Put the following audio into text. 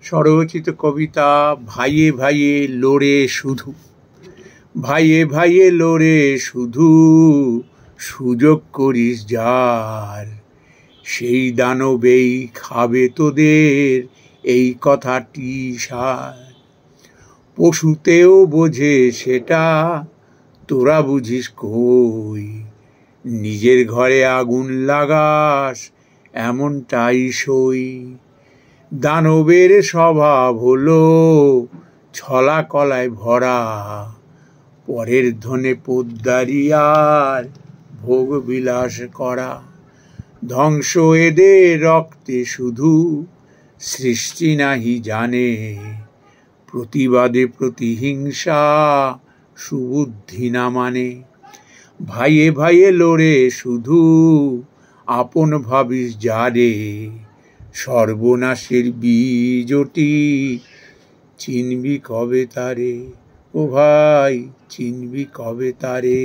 স্বরচিত কবিতা ভাইয়ে ভাইয়ে লোরে শুধু। ভাইয়ে ভাইয়ে লোরে শুধু, সুযোগ করিস যার, সেই দানবেই খাবে তোদের এই কথাটি সার। পশুতেও বোঝে সেটা, তোরা বুঝিস কই, নিজের ঘরে আগুন লাগাস এমনটাই সই। দানবের স্বভাব হলো ছলা কলায় ভরা, পরের ধনে পোদ্দারি আর ভোগ বিলাস করা। ধ্বংস এদের রক্তে শুধু, সৃষ্টি নাহি জানে, প্রতিবাদে প্রতিহিংসা সুবুদ্ধি না মানে। ভাইয়ে ভাইয়ে লোরে শুধু, আপন ভাবিস যারে, সর্বনাশের বীজটি চিনবি কবে তারে। ও ভাই, চিনবি কবে তারে।